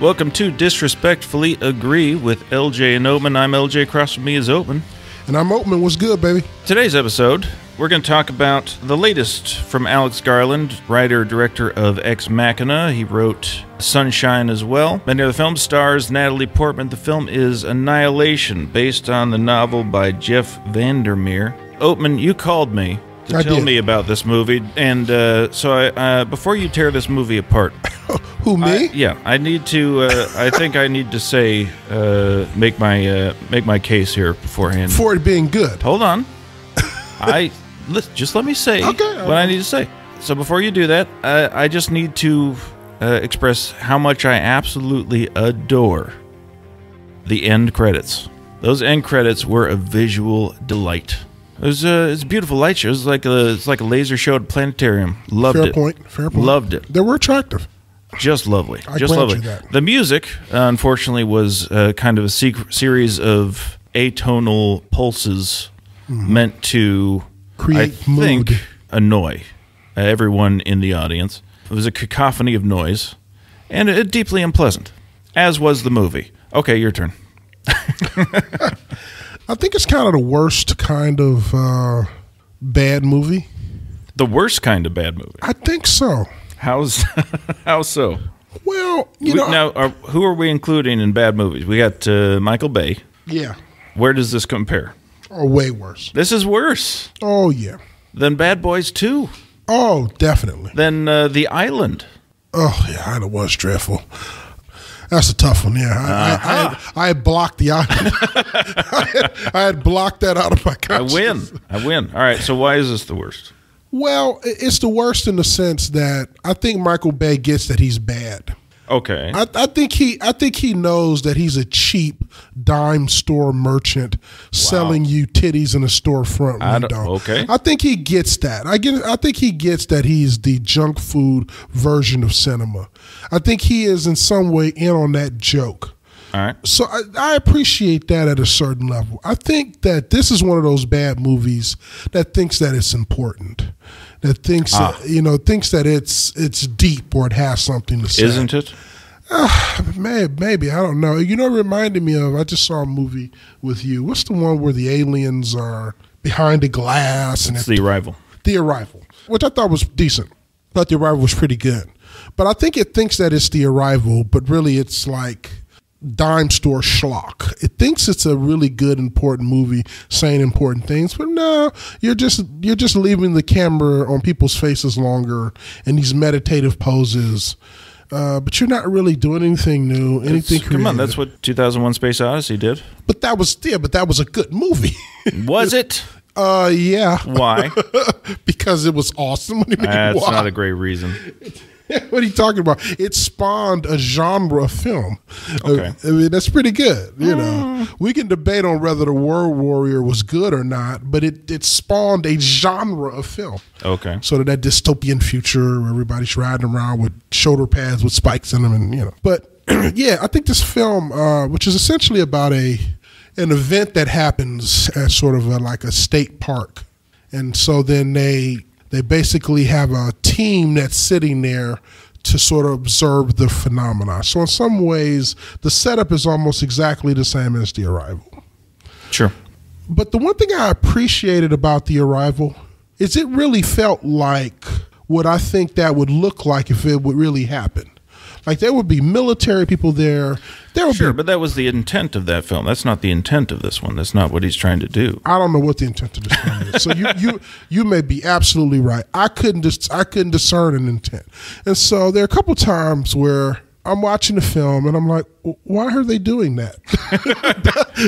Welcome to Disrespectfully Agree with LJ and Oatman. I'm LJ, across from me is Oatman. And I'm Oatman. What's good, baby? Today's episode, we're going to talk about the latest from Alex Garland, writer-director of Ex Machina. He wrote Sunshine as well. Many other film stars Natalie Portman. The film is Annihilation, based on the novel by Jeff Vandermeer. Oatman, you called me to tell me about this movie, and so before you tear this movie apart... Who, me? I need to. I think I need to say, make my case here beforehand. For it being good. Hold on. Just let me say what I need to say. So before you do that, I just need to express how much I absolutely adore the end credits. Those end credits were a visual delight. It's a beautiful light show. It's like a laser show at a planetarium. Loved it. Fair point. Loved it. They were attractive. Just lovely. I Just grant lovely. you that. The music, unfortunately, was kind of a series of atonal pulses meant to, Create I think, mood. annoy everyone in the audience. It was a cacophony of noise, and deeply unpleasant, as was the movie. Okay, your turn. I think it's kind of the worst kind of bad movie. The worst kind of bad movie. I think so. How so? Well, you know. Now, who are we including in bad movies? We got Michael Bay. Yeah. Where does this compare? Or way worse. This is worse Oh, yeah. than Bad Boys 2. Oh, definitely. Than The Island. Oh, yeah. It was dreadful. That's a tough one. Yeah. I had blocked the island. I had blocked that out of my consciousness. I win. All right, so why is this the worst? Well, it's the worst in the sense that I think Michael Bay gets that he's bad. Okay. I think he knows that he's a cheap dime store merchant selling you titties in a storefront window. Okay. I think he gets that. I think he gets that he's the junk food version of cinema. I think he is in some way in on that joke. All right. So I appreciate that at a certain level. I think that this is one of those bad movies that thinks that it's important, that thinks thinks that it's deep or it has something to say. Isn't it? Maybe I don't know. You know, it reminded me of. I just saw a movie with you. What's the one where the aliens are behind the glass? And It's The Arrival. The Arrival, which I thought was decent. Thought The Arrival was pretty good, but I think it thinks that it's The Arrival, but really it's like dime store schlock. It thinks it's a really good, important movie saying important things, but no, you're just leaving the camera on people's faces longer in these meditative poses. But you're not really doing anything new, anything creative. Come on, that's what 2001: Space Odyssey did. But that was a good movie. Was it? Yeah. Why? Because it was awesome. What do you mean, That's why? not a great reason. What are you talking about? It spawned a genre of film. Okay. I mean, that's pretty good. You know, we can debate on whether The World Warrior was good or not, but it spawned a genre of film. Okay. Sort of that dystopian future where everybody's riding around with shoulder pads with spikes in them, and you know. But yeah, I think this film, which is essentially about an event that happens at sort of like a state park, and so then they basically have a team that's sitting there to sort of observe the phenomena. So in some ways, the setup is almost exactly the same as The Arrival. Sure. But the one thing I appreciated about The Arrival is it really felt like what I think that would look like if it would really happen. Like there would be military people there. But that was the intent of that film. That's not the intent of this one. That's not what he's trying to do. I don't know what the intent of this film is. So you may be absolutely right. I couldn't discern an intent. And so there are a couple times where I'm watching the film and I'm like, why are they doing that?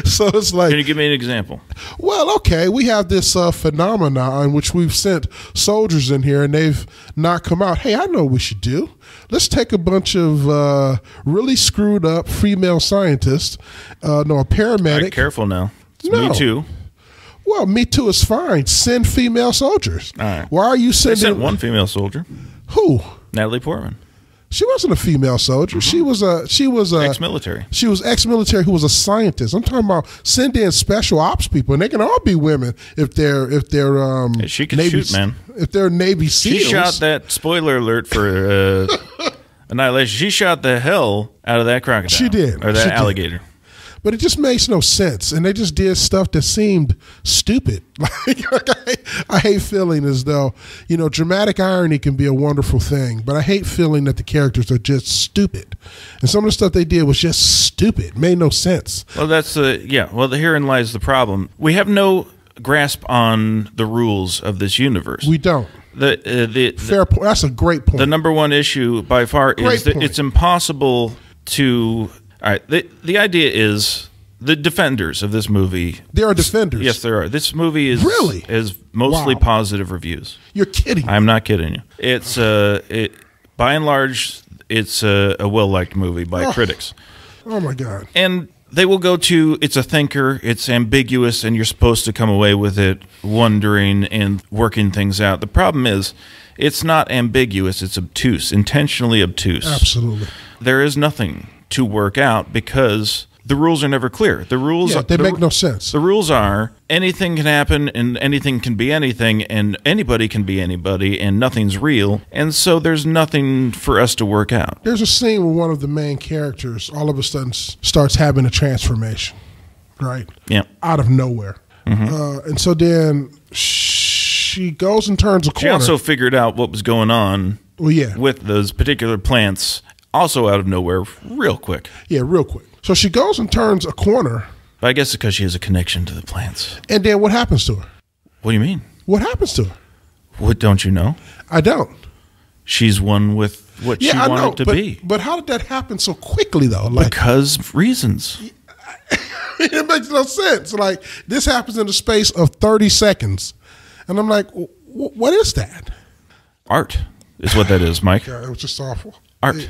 So it's like, Can you give me an example? well, okay, we have this phenomenon in which we've sent soldiers in here and they've not come out. Hey, I know what we should do. Let's take a bunch of really screwed up female scientists, a paramedic. All right, careful now. It's No. Me Too. Well, Me Too is fine. Send female soldiers. All right. Why are you They sending sent one female soldier, Who? Natalie Portman. She wasn't a female soldier. She was a Ex-military. She was ex-military who was a scientist. I'm talking about send in special ops people, and they can all be women if they're Hey, she can Navy, shoot, man. If they're Navy She SEALs. shot that, spoiler alert for Annihilation. She shot the hell out of that crocodile. She did. Or that She did. alligator. But it just makes no sense, and they just did stuff that seemed stupid. I hate feeling as though, dramatic irony can be a wonderful thing, but I hate feeling that the characters are just stupid, and some of the stuff they did was just stupid, made no sense. Well, that's Well, herein lies the problem. We have no grasp on the rules of this universe. We don't. Fair point. That's a great point. The number one issue by far is that it's impossible to. All right, the idea is the defenders of this movie. There are defenders. Yes, there are. This movie is mostly positive reviews. You're kidding. I'm not kidding you. It's by and large, it's a well-liked movie by critics. Oh my God! And they will go to it's a thinker, it's ambiguous, and you're supposed to come away with it wondering and working things out. The problem is, it's not ambiguous. It's obtuse, intentionally obtuse. Absolutely. There is nothing to work out because the rules are never clear. The rules they make no sense. The rules are anything can happen and anything can be anything and anybody can be anybody and nothing's real. And so there's nothing for us to work out. There's a scene where one of the main characters all of a sudden starts having a transformation, right? Yeah. Out of nowhere. And so then she goes and turns a corner. She also figured out what was going on with those particular plants. Also out of nowhere, real quick. Yeah, real quick. So she goes and turns a corner. I guess it's because she has a connection to the plants. And then what happens to her? What do you mean? What happens to her? What don't you know? I don't. She's one with what she wanted to be. But how did that happen so quickly, though? Because reasons. It makes no sense. Like, this happens in the space of 30 seconds. And I'm like, what is that? Art is what that is, Mike. Yeah, it was just awful. Art.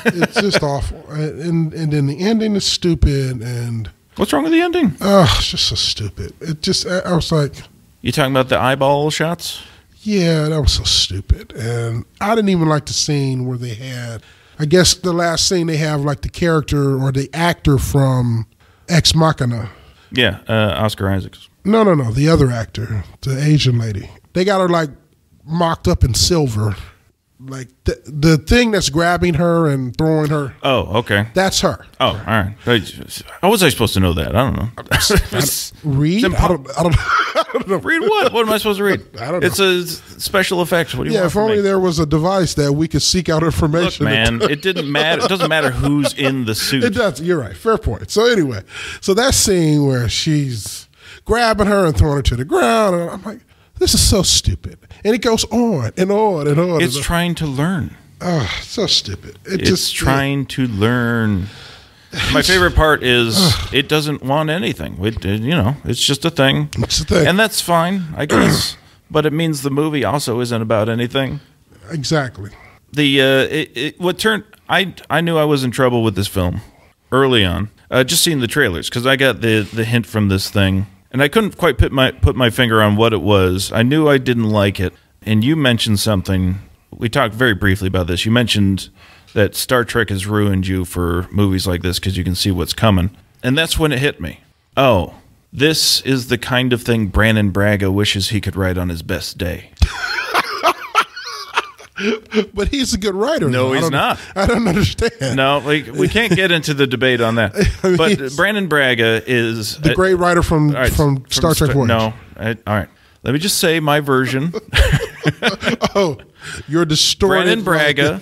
It's just awful, and then the ending is stupid. And what's wrong with the ending? It's just so stupid. I was like, you talking about the eyeball shots? Yeah, that was so stupid. And I didn't even like the scene where they had, I guess the last scene they have like the character or the actor from Ex Machina. Yeah, Oscar Isaacs. No, the other actor, the Asian lady. They got her like mocked up in silver. Like the thing that's grabbing her and throwing her. Oh, okay. That's her. Oh, all right. How was I supposed to know that? I don't know. Read? I don't know. Read what? What am I supposed to read? I don't know. It's a special effect. What do you want if only there was a device that we could seek out information. Look, man, it didn't matter. It doesn't matter who's in the suit. It does. You're right. Fair point. So anyway, that scene where she's grabbing her and throwing her to the ground, and I'm like, this is so stupid. And it goes on and on and on. It's trying to learn. Oh, so stupid. It's trying to learn. My favorite part is it doesn't want anything. It's just a thing. It's a thing. And that's fine, I guess. But it means the movie also isn't about anything. Exactly. I knew I was in trouble with this film early on. Just seeing the trailers, because I got the hint from this thing. And I couldn't quite put my finger on what it was. I knew I didn't like it. And you mentioned something. We talked very briefly about this. You mentioned that Star Trek has ruined you for movies like this because you can see what's coming. And that's when it hit me. Oh, this is the kind of thing Brannon Braga wishes he could write on his best day. But he's a good writer. No, he's not. I don't understand. No, we can't get into the debate on that. But Brannon Braga is the great writer from Star Trek Voyage. No, all right. Let me just say my version. Oh, you're distorted. Brannon Braga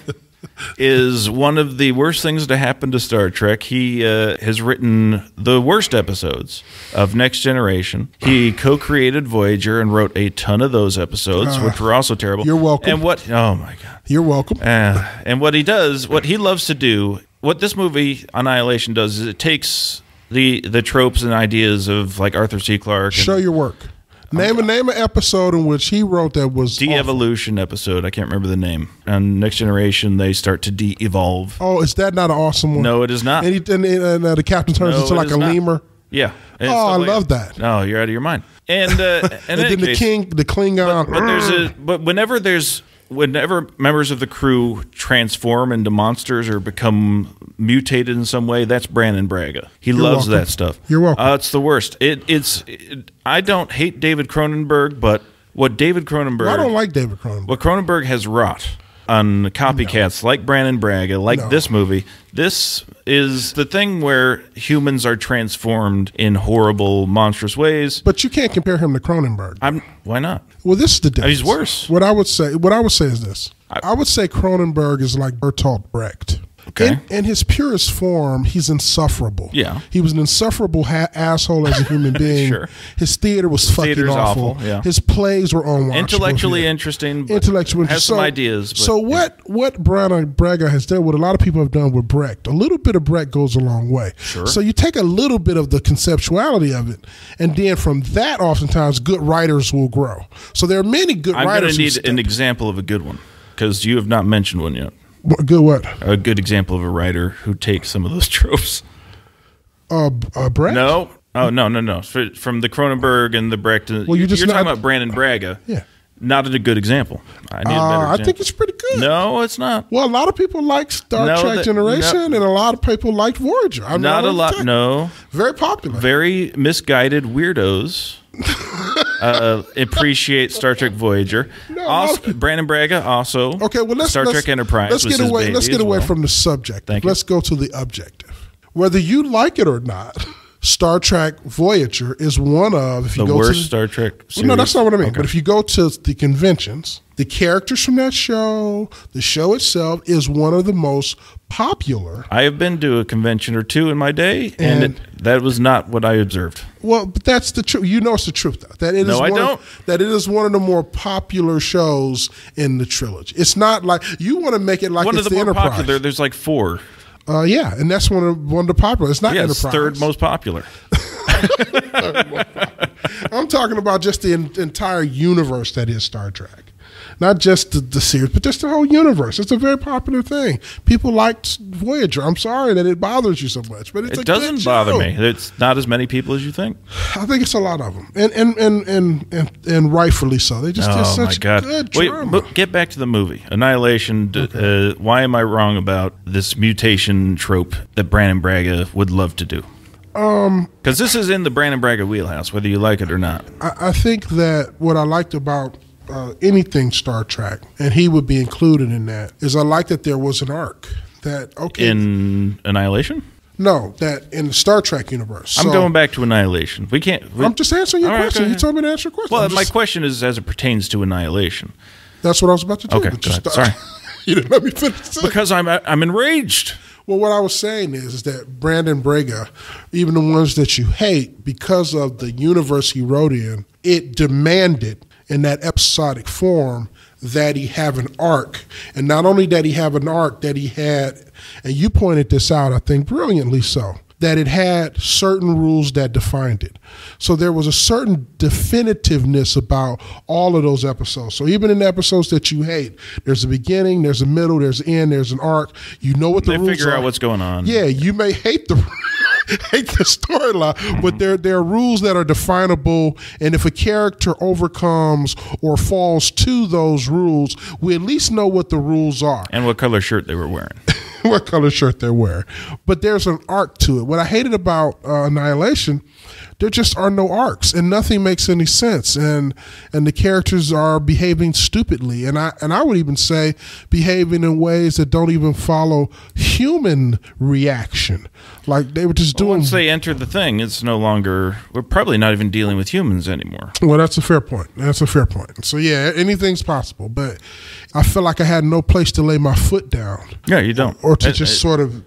is one of the worst things to happen to Star Trek. He has written the worst episodes of Next Generation. He co-created Voyager and wrote a ton of those episodes, which were also terrible. You're welcome. And oh my God. You're welcome. And what he does, what he loves to do, what this movie Annihilation does is it takes the tropes and ideas of like Arthur C. Clarke. Show your work. Name an episode in which he wrote that was de-evolution episode. I can't remember the name. On Next Generation, they start to de-evolve. Oh, is that not an awesome one? No, it is not. And the captain turns into like a lemur. Yeah. Oh, I love that. No, you're out of your mind. And then the Klingon. But whenever members of the crew transform into monsters or become mutated in some way, that's Brannon Braga. He loves that stuff. You're welcome. It's the worst. I don't hate David Cronenberg, but what David Cronenberg... I don't like David Cronenberg. What Cronenberg has wrought on copycats like Brannon Braga, like this movie. This is the thing where humans are transformed in horrible, monstrous ways. But you can't compare him to Cronenberg. Why not? Well, this is the difference. He's worse. What I would say is this. I would say Cronenberg is like Bertolt Brecht. Okay. In his purest form, he's insufferable. Yeah. He was an insufferable asshole as a human being. Sure. His theater was fucking awful. Yeah. His plays were unwatchable. Intellectually interesting. Intellectually has some ideas. But, so what Brannon Braga has done, what a lot of people have done with Brecht, a little bit of Brecht goes a long way. Sure. So you take a little bit of the conceptuality of it, and then from that, oftentimes, good writers will grow. So there are many good writers. I'm going to need an example of a good one, because you have not mentioned one yet. Good what? A good example of a writer who takes some of those tropes. Brecht? No. Oh, no. From the Cronenberg and the Brecht. Well, you're talking about Brannon Braga. Yeah. Not a good example. I need a better example. I think it's pretty good. No, it's not. Well, a lot of people like Star Trek Generation, and a lot of people like Voyager. Not a lot. No. Very popular. Very misguided weirdos. Appreciate Star Trek Voyager. Brannon Braga also. Okay, well, Star Trek Enterprise. Let's get away from the subject. Let's go to the objective. Whether you like it or not, Star Trek Voyager is one of the worst Star Trek series. No, that's not what I mean. Okay. But if you go to the conventions, the characters from that show, the show itself is one of the most popular. I have been to a convention or two in my day, and that was not what I observed. Well, but that's the truth. You know it's the truth, though. That it is one of the more popular shows in the trilogy. It's not like you want to make it like one it's of the more Enterprise. popular. There's like 4. Yeah, and that's one of the popular. It's not Enterprise. It's third most popular. I'm talking about just the entire universe that is Star Trek. Not just the series, but just the whole universe. It's a very popular thing. People like Voyager. I'm sorry that it bothers you so much, but it doesn't bother me. It's not as many people as you think. I think it's a lot of them, and rightfully so. They just did such good drama. Wait, get back to the movie Annihilation. Okay. Why am I wrong about this mutation trope that Brannon Braga would love to do? Because this is in the Brannon Braga wheelhouse, whether you like it or not. I think that what I liked about anything Star Trek, and he would be included in that, is I like that there was an arc. In Annihilation? No, that in the Star Trek universe. I'm going back to Annihilation. I'm just answering your question. You told me to answer your question. Well, my question is as it pertains to Annihilation. That's what I was about to do. Okay, go ahead. Sorry. You didn't let me finish. Because I'm enraged. Well, what I was saying is that Brannon Braga, even the ones that you hate, because of the universe he wrote in, it demanded in that episodic form that he have an arc. And not only that he have an arc, that he had, and you pointed this out, I think brilliantly so, that it had certain rules that defined it. So there was a certain definitiveness about all of those episodes. So even in the episodes that you hate, there's a beginning, there's a middle, there's an end, there's an arc. You know what the rules are. They figure out what's going on. Yeah, you may hate the storyline, but there are rules that are definable, and if a character overcomes or falls to those rules, we at least know what the rules are. And what color shirt they were wearing. What color shirt they're wearing. But there's an arc to it. What I hated about Annihilation, there just are no arcs, and nothing makes any sense, and the characters are behaving stupidly, and I would even say behaving in ways that don't even follow human reaction. Like they were just doing. Once they enter the thing, it's no longer. We're probably not even dealing with humans anymore. Well, that's a fair point. So yeah, anything's possible, but I feel like I had no place to lay my foot down. Yeah, you don't. Or to just sort of,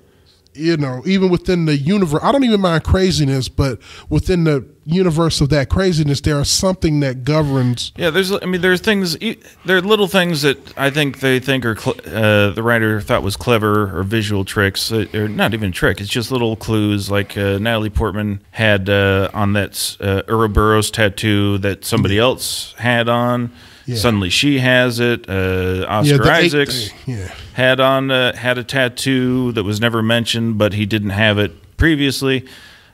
even within the universe, I don't even mind craziness, but within the universe of that craziness, there is something that governs. Yeah, there's things, there are little things that I think they think are the writer thought was clever or visual tricks, or not even a trick. It's just little clues, like Natalie Portman had on that Ouroboros tattoo that somebody else had on. Yeah. Suddenly she has it. Oscar Isaacs had a tattoo that was never mentioned, but he didn't have it previously,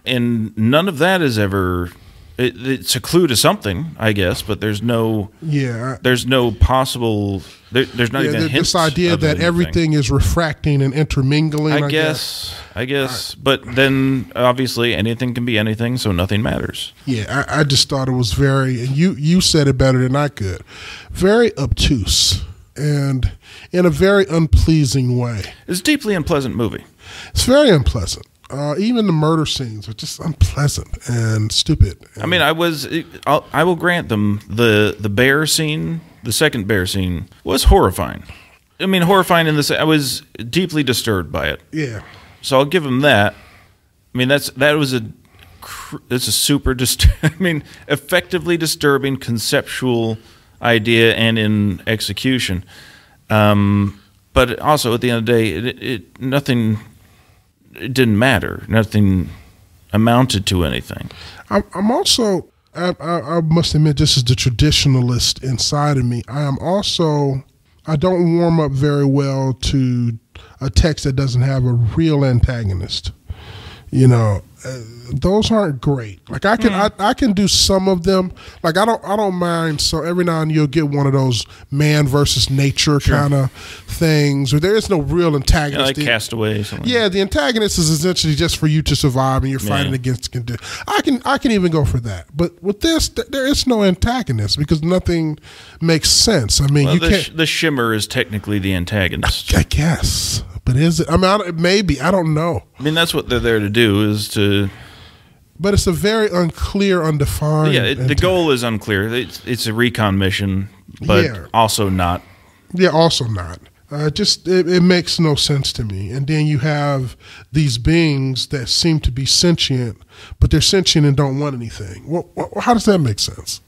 and none of that is ever. It's a clue to something, I guess, but there's no. There's no possible. There's not even a hint. This idea that everything is refracting and intermingling. I guess. But then obviously anything can be anything, so nothing matters. Yeah, I just thought it was very. And you said it better than I could. Very obtuse. and in a very unpleasing way. It's a deeply unpleasant movie. It's very unpleasant. Even the murder scenes are just unpleasant and stupid. I mean, I will grant them the bear scene, the second bear scene, was horrifying. I mean, horrifying in this. I was deeply disturbed by it. Yeah. So I'll give them that. I mean, it's a super I mean, effectively disturbing conceptual idea and in execution. But also at the end of the day, it didn't matter. Nothing amounted to anything. I'm also, I must admit, this is the traditionalist inside of me. I don't warm up very well to a text that doesn't have a real antagonist. You know, those aren't great. Like I can do some of them. Like I don't mind. So every now and then you'll get one of those man versus nature kind of things, where there is no real antagonist. Like Castaway. Yeah, the antagonist is essentially just for you to survive, and you're fighting against conditions. I can even go for that. But with this, there is no antagonist because nothing makes sense. I mean, the Shimmer is technically the antagonist. I guess. But is it? I mean, maybe. I don't know. I mean, that's what they're there to do, is to... But it's a very unclear, undefined... Yeah, the goal is unclear. It's a recon mission, but also not. Yeah, also not. It makes no sense to me. And then you have these beings that seem to be sentient, but they're sentient and don't want anything. Well, how does that make sense?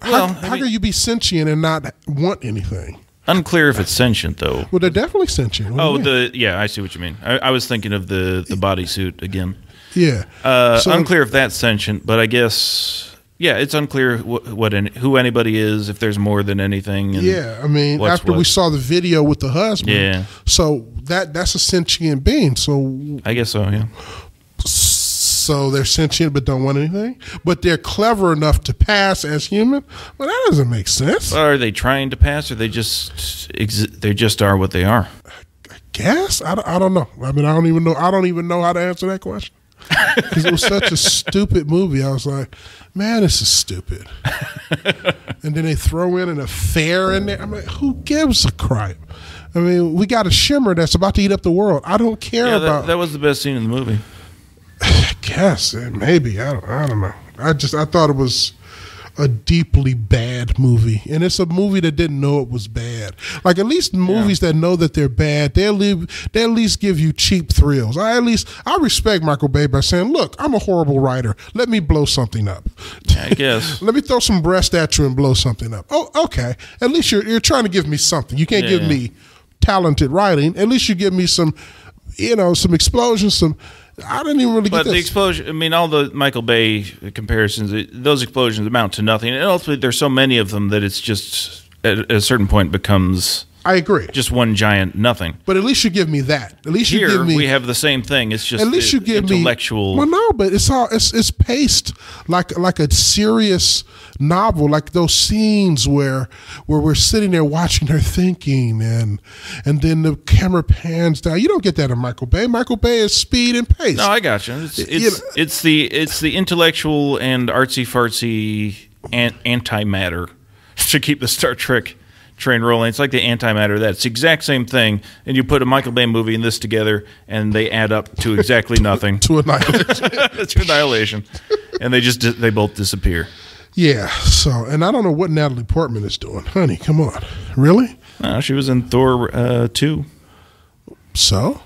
How can you be sentient and not want anything? Unclear if it's sentient, though. Well, they're definitely sentient. I see what you mean. I was thinking of the bodysuit again. Yeah. Unclear if that's sentient, but I guess, it's unclear who anybody is, if there's more than anything. And I mean, after we saw the video with the husband, so that's a sentient being. So I guess so, yeah. So they're sentient but don't want anything, but they're clever enough to pass as human. Well, that doesn't make sense. Are they trying to pass, or they just are what they are? I guess I don't know. I mean, I don't even know how to answer that question because it was such a stupid movie. I was like, man, this is stupid. And then they throw in an affair in there. I'm like, who gives a crap? I mean, we got a Shimmer that's about to eat up the world. I don't care about. That was the best scene in the movie. I guess maybe I don't know. I thought it was a deeply bad movie, and it's a movie that didn't know it was bad. Like at least movies that know that they're bad, they at least give you cheap thrills. I respect Michael Bay by saying, "Look, I'm a horrible writer. Let me blow something up. I guess let me throw some breast at you and blow something up." Oh, okay. At least you're trying to give me something. You can't give me talented writing. At least you give me some explosions, I didn't even really get this. But the explosion, I mean, all the Michael Bay comparisons, those explosions amount to nothing. And ultimately, there's so many of them that it's just, at a certain point, becomes... I agree. Just one giant nothing. But at least you give me that. At least Here, you give me... we have the same thing. It's just at least you give intellectual... Well, no, but it's paced like a serious novel, like those scenes where we're sitting there watching her thinking, and then the camera pans down. You don't get that in Michael Bay. Michael Bay is speed and pace. No, I got you. It's the intellectual and artsy fartsy antimatter to keep the Star Trek train rolling. It's like the antimatter. That's the exact same thing, and you put a Michael Bay movie and this together, and they add up to exactly nothing. To annihilation. To annihilation. And they both disappear. Yeah. So, and I don't know what Natalie Portman is doing. Honey, come on. Really? No, she was in Thor 2. So?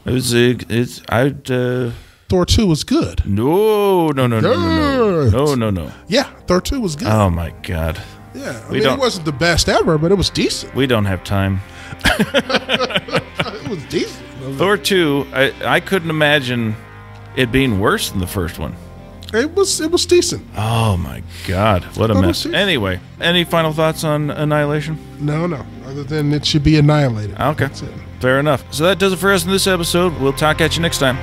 Thor 2 was good. No. Yeah, Thor 2 was good. Oh my God. Yeah, I mean, it wasn't the best ever, but it was decent. We don't have time. It was decent. Thor 2, I couldn't imagine it being worse than the first one. It was decent. Oh my God, what a mess. Anyway, any final thoughts on Annihilation? No. Other than it should be annihilated. Okay, fair enough. So that does it for us in this episode. We'll talk at you next time.